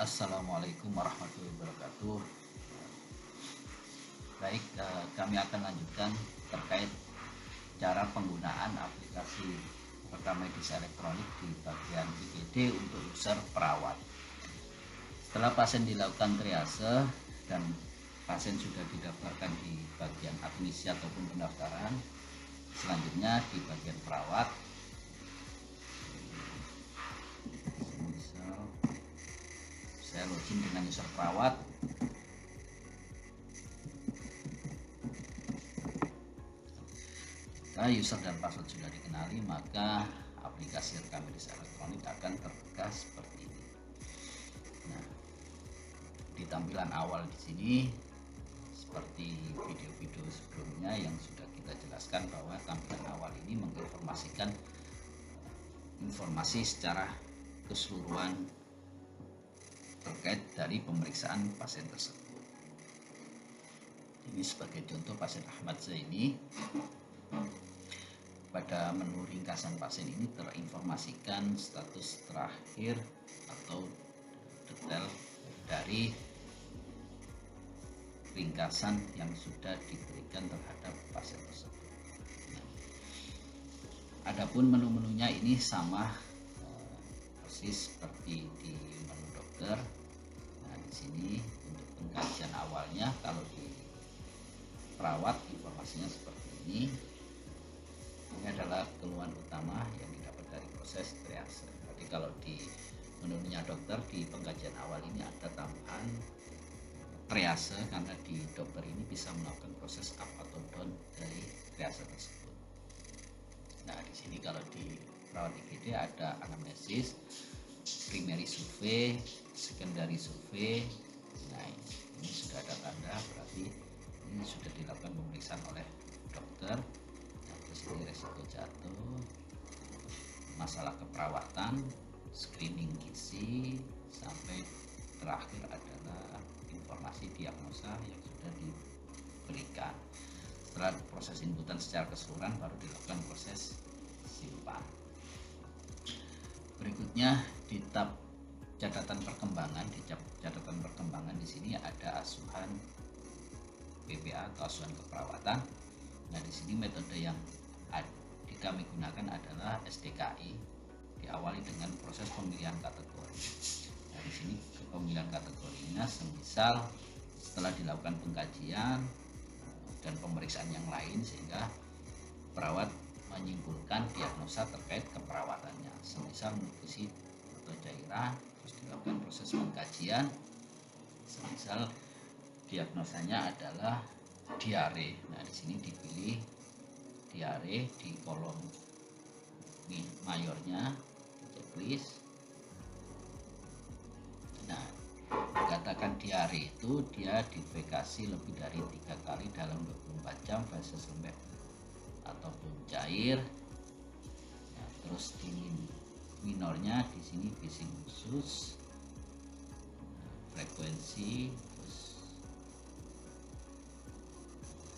Assalamualaikum warahmatullahi wabarakatuh. Baik, kami akan lanjutkan terkait cara penggunaan aplikasi rekam medis elektronik di bagian IGD untuk user perawat. Setelah pasien dilakukan triase dan pasien sudah didaftarkan di bagian admisi ataupun pendaftaran, selanjutnya di bagian perawat, misal saya login dengan user perawat. Jika user dan password sudah dikenali, maka aplikasi rekam medis elektronik akan terbuka seperti ini. Nah, di tampilan awal di sini seperti video-video sebelumnya yang sudah kita jelaskan bahwa tampilan awal ini menginformasikan informasi secara keseluruhan terkait dari pemeriksaan pasien tersebut. Ini sebagai contoh pasien Ahmad Zaini. Pada menu ringkasan pasien ini terinformasikan status terakhir atau detail dari ringkasan yang sudah diberikan terhadap pasien tersebut. Nah, adapun menu-menunya ini sama persis seperti di menu dokter. Nah, di sini untuk pengkajian awalnya, kalau di perawat informasinya seperti ini. Ini adalah keluhan utama yang didapat dari proses triase. Jadi kalau di menunya dokter di pengkajian awal ini ada tambahan triase karena di dokter ini bisa melakukan proses up atau down dari triase tersebut. Nah, di sini kalau di perawat IGD ada anamnesis, primary survey, secondary survey. Nah, ini sudah ada tanda berarti ini sudah dilakukan pemeriksaan oleh dokter. Terus ini resiko jatuh, masalah keperawatan, screening gizi, sampai terakhir adalah informasi diagnosa yang sudah diberikan. Setelah proses inputan secara keseluruhan baru dilakukan proses simpan. Berikutnya di tab catatan perkembangan, di sini ada asuhan PPA atau asuhan keperawatan. Nah, di sini metode yang kami gunakan adalah SDKI, diawali dengan proses pemilihan kategori. Nah, di sini pemilihan kategorinya semisal setelah dilakukan pengkajian dan pemeriksaan yang lain sehingga perawat menyimpulkan diagnosa terkait keperawatannya, semisal mukosid atau cairan, terus dilakukan proses pengkajian, semisal diagnosanya adalah diare. Nah, di sini dipilih diare di kolom mayornya, checklist. Nah, dikatakan diare itu dia defekasi lebih dari 3 kali dalam 24 jam, feses lembek ataupun cair. Nah, terus di minornya di sini bising khusus, frekuensi,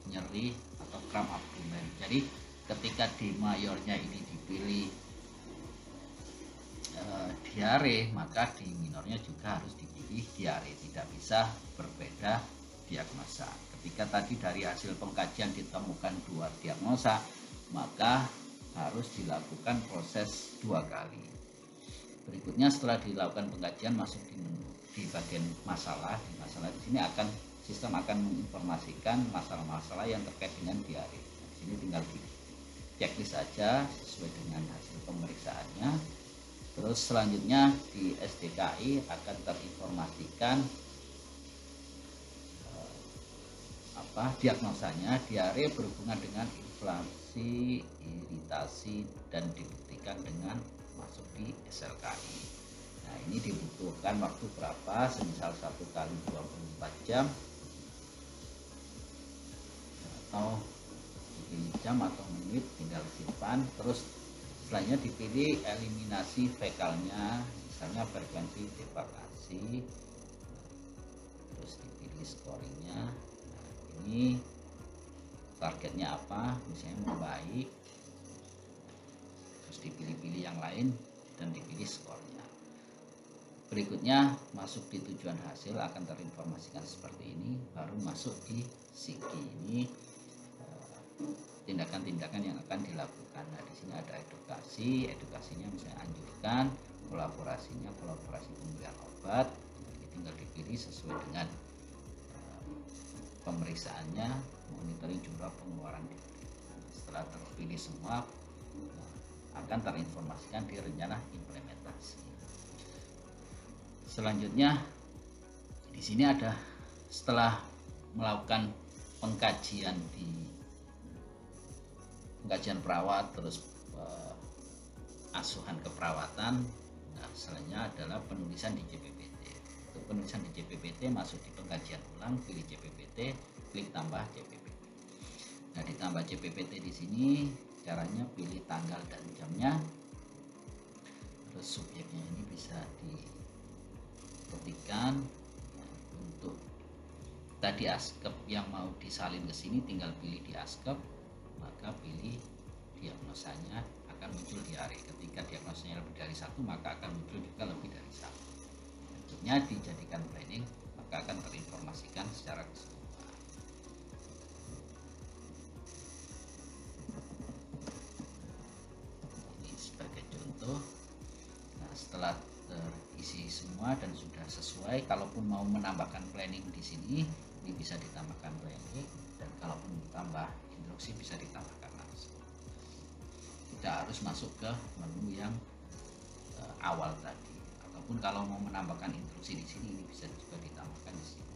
nyeri atau kram abdomen. Jadi ketika di mayornya ini dipilih diare, maka di minornya juga harus dipilih diare, tidak bisa berbeda diagnosa. Ketika tadi dari hasil pengkajian ditemukan 2 diagnosa, maka harus dilakukan proses 2 kali. Berikutnya setelah dilakukan pengkajian masuk di menu di bagian masalah. Di masalah di sini sistem akan menginformasikan masalah-masalah yang terkait dengan diare. Nah, di sini tinggal di checklist saja sesuai dengan hasil pemeriksaannya. Terus selanjutnya di SDKI akan terinformasikan diagnosanya. Diare berhubungan dengan inflamasi, iritasi, dan dibuktikan dengan masuk di SLKI. Nah, ini dibutuhkan waktu berapa? Semisal 1 kali 24 jam atau dipilih jam atau menit, tinggal simpan. Terus selanjutnya dipilih eliminasi fekalnya, misalnya frekuensi defekasi, terus dipilih scoringnya. Nah, ini targetnya apa, misalnya membaik, terus dipilih-pilih yang lain dan dipilih skornya. Berikutnya masuk di tujuan hasil akan terinformasikan seperti ini, baru masuk di SIGI. Ini tindakan-tindakan yang akan dilakukan. Nah, di sini ada edukasinya misalnya anjurkan, kolaborasi pemberian obat. Ini tinggal dipilih sesuai dengan pemeriksaannya, monitoring jumlah pengeluaran diberi. Setelah terpilih semua, akan terinformasikan di rencana implementasi. Selanjutnya di sini ada setelah melakukan pengkajian perawat, terus asuhan keperawatan. Nah, selanjutnya adalah penulisan di JPPT. Untuk penulisan di JPPT masuk di pengkajian ulang, pilih JPPT, klik tambah JPPT. Nah, ditambah JPPT di sini caranya pilih tanggal dan jamnya. Terus subjeknya ini bisa diketikkan. Untuk tadi askep yang mau disalin ke sini tinggal pilih di askep, maka pilih diagnosanya akan muncul di hari. Ketika diagnosanya lebih dari 1, maka akan muncul juga lebih dari 1. Bentuknya dijadikan planning, maka akan terinformasikan secara keseluruhan. Ini sebagai contoh. Nah, setelah terisi semua dan sudah sesuai, kalaupun mau menambahkan planning di sini, ini bisa ditambahkan planning, dan kalaupun ditambah instruksi bisa ditambahkan langsung. Tidak harus masuk ke menu yang awal tadi. Ataupun kalau mau menambahkan instruksi di sini, ini bisa juga ditambahkan di sini.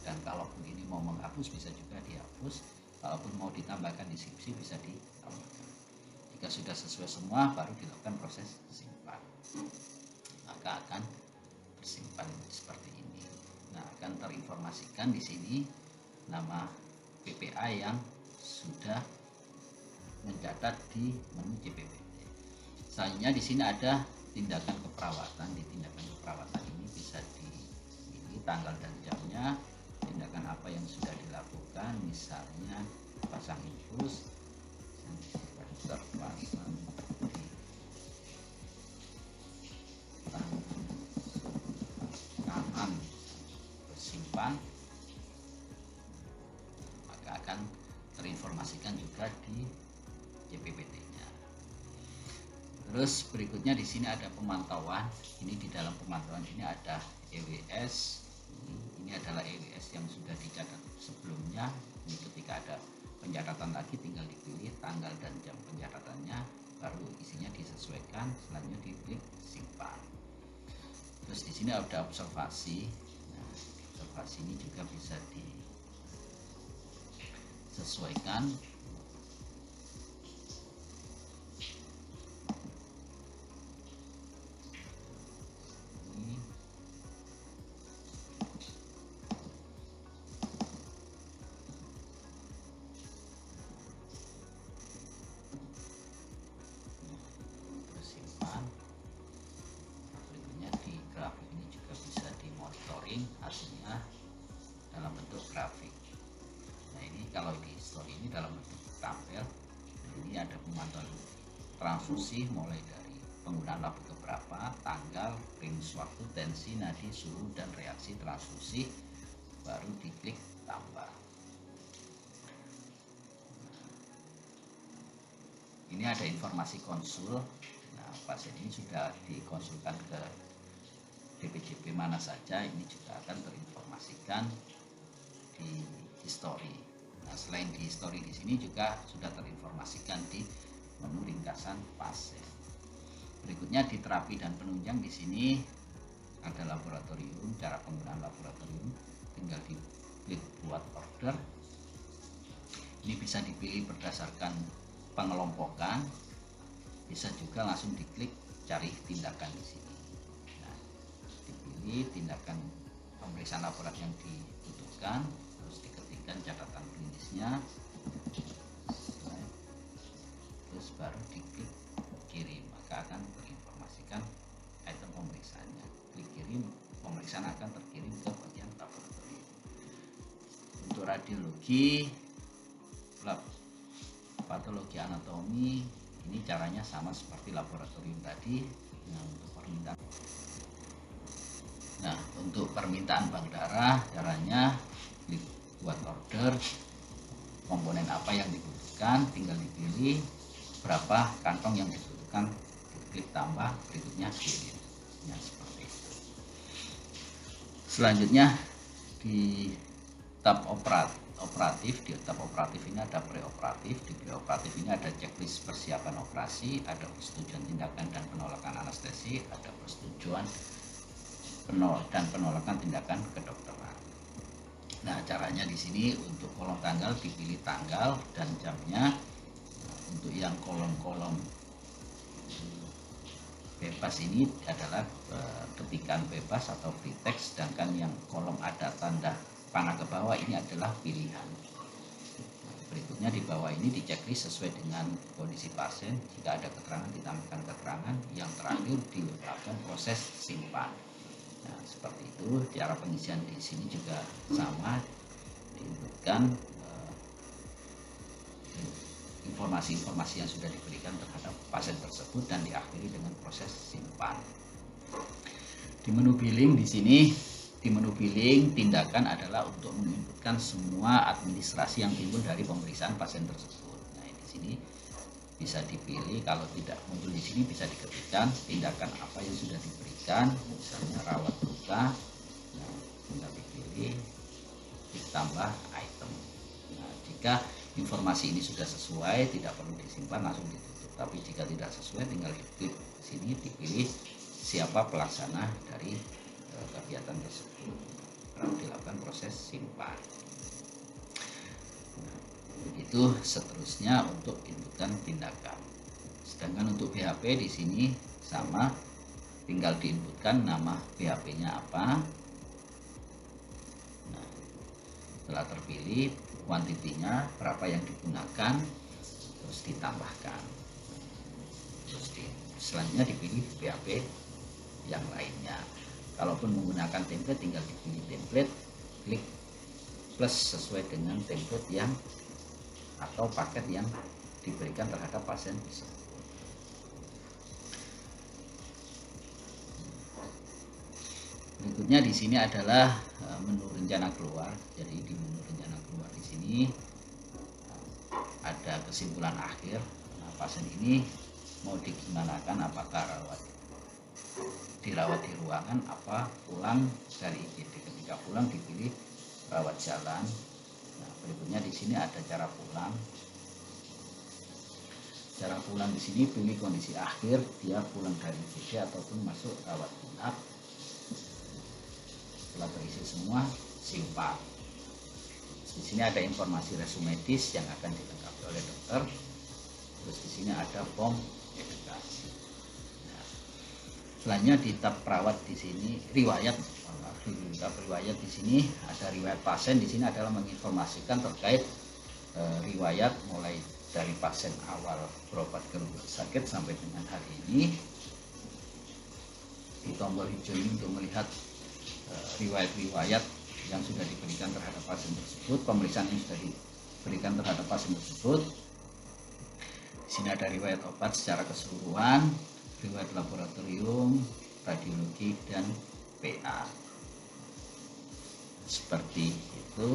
Dan kalaupun ini mau menghapus, bisa juga dihapus. Kalaupun mau ditambahkan deskripsi, bisa ditambahkan. Jika sudah sesuai semua, baru dilakukan proses simpan. Maka akan tersimpan seperti ini. Nah, akan terinformasikan di sini nama PPA yang sudah mencatat di menu JPPT. Selanjutnya di sini ada tindakan keperawatan. Di tindakan keperawatan ini bisa dipilih tanggal dan jamnya, tindakan apa yang sudah dilakukan, misalnya pasang infus, terpasang di kanan bersimpan, maka akan terinformasikan juga di JPPT-nya. Terus berikutnya di sini ada pemantauan. Ini di dalam pemantauan ini ada EWS. Ini adalah EWS yang sudah dicatat sebelumnya. Ini ketika ada pencatatan lagi tinggal dipilih tanggal dan jam pencatatannya, baru isinya disesuaikan, selanjutnya diklik simpan. Terus di sini ada observasi. Nah, observasi ini juga bisa disesuaikan. Hasilnya dalam bentuk grafik. Nah, ini kalau di story ini dalam bentuk tampil. Nah, ini ada pemantauan transfusi mulai dari penggunaan lab keberapa, tanggal, range waktu, tensi, nadi, suhu, dan reaksi transfusi, baru diklik tambah. Ini ada informasi konsul. Nah, pasien ini sudah dikonsulkan ke DPJP mana saja, ini juga akan terinformasikan di history. Nah, selain di history di sini juga sudah terinformasikan di menu ringkasan pasien. Berikutnya di terapi dan penunjang, di sini ada laboratorium, cara penggunaan laboratorium, tinggal diklik buat order. Ini bisa dipilih berdasarkan pengelompokan, bisa juga langsung diklik cari tindakan di sini. Dipilih tindakan pemeriksaan laboratorium yang dibutuhkan, terus diketikkan catatan klinisnya, terus baru diklik kirim, maka akan terinformasikan item pemeriksaannya. Klik kirim, pemeriksaan akan terkirim ke bagian laboratorium. Untuk radiologi, lab patologi anatomi, ini caranya sama seperti laboratorium tadi. Nah, untuk permintaan untuk permintaan bank darah, caranya klik buat order, komponen apa yang dibutuhkan, tinggal dipilih berapa kantong yang dibutuhkan, klik tambah, berikutnya kirim. Ya, seperti itu. Selanjutnya di tab operatif, di tab operatif ini ada preoperatif. Di preoperatif ini ada checklist persiapan operasi, ada persetujuan tindakan dan penolakan anestesi, ada persetujuan dan penolakan tindakan kedokteran. Nah, caranya di sini untuk kolom tanggal dipilih tanggal dan jamnya. Untuk yang kolom-kolom bebas ini adalah ketikan bebas atau free text, sedangkan yang kolom ada tanda panah ke bawah ini adalah pilihan. Berikutnya di bawah ini di checklist sesuai dengan kondisi pasien. Jika ada keterangan ditambahkan keterangan. Yang terakhir dilakukan proses simpan. Nah, seperti itu. Cara pengisian di sini juga sama, diinputkan informasi-informasi yang sudah diberikan terhadap pasien tersebut dan diakhiri dengan proses simpan. Di menu billing di sini, di menu billing tindakan adalah untuk menginputkan semua administrasi yang timbul dari pemeriksaan pasien tersebut. Nah, di sini bisa dipilih, kalau tidak muncul di sini bisa diketikkan tindakan apa yang sudah diberikan, misalnya rawat luka. Nah, tinggal dipilih ditambah item. Nah, jika informasi ini sudah sesuai, tidak perlu disimpan, langsung ditutup. Tapi jika tidak sesuai, tinggal diklik sini, dipilih siapa pelaksana dari kegiatan tersebut, lalu dilakukan proses simpan. Nah, begitu seterusnya untuk inputan tindakan. Sedangkan untuk BHP di sini sama, tinggal diinputkan nama BHP-nya apa. Nah, setelah terpilih, kuantitinya berapa yang digunakan, terus ditambahkan. Terus selanjutnya dipilih BHP yang lainnya. Kalaupun menggunakan template, tinggal dipilih template, klik plus sesuai dengan template yang atau paket yang diberikan terhadap pasien tersebut. Berikutnya di sini adalah menu rencana keluar. Jadi di menu rencana keluar di sini ada kesimpulan akhir. Nah, pasien ini mau digimanakan, apakah dirawat di ruangan apa pulang dari IGD. Ketika pulang dipilih rawat jalan. Nah, berikutnya di sini ada cara pulang. Cara pulang di sini pilih kondisi akhir, dia pulang dari IGD ataupun masuk rawat inap. Setelah terisi semua, simpan. Di sini ada informasi resume medis yang akan dilengkapi oleh dokter. Terus di sini ada form edukasi. Nah, selanjutnya di tab perawat di sini riwayat. Di tab riwayat di sini ada riwayat pasien. Di sini adalah menginformasikan terkait riwayat mulai dari pasien awal berobat ke rumah sakit sampai dengan hari ini. Di tombol hijau ini untuk melihat riwayat-riwayat yang sudah diberikan terhadap pasien tersebut, pemeriksaan yang sudah diberikan terhadap pasien tersebut. Di sini ada riwayat obat secara keseluruhan, riwayat laboratorium, radiologi, dan PA. Seperti itu.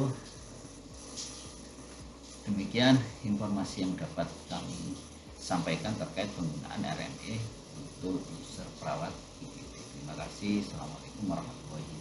Demikian informasi yang dapat kami sampaikan terkait penggunaan RNA untuk user perawat IGD. Terima kasih. Assalamualaikum warahmatullahi wabarakatuh.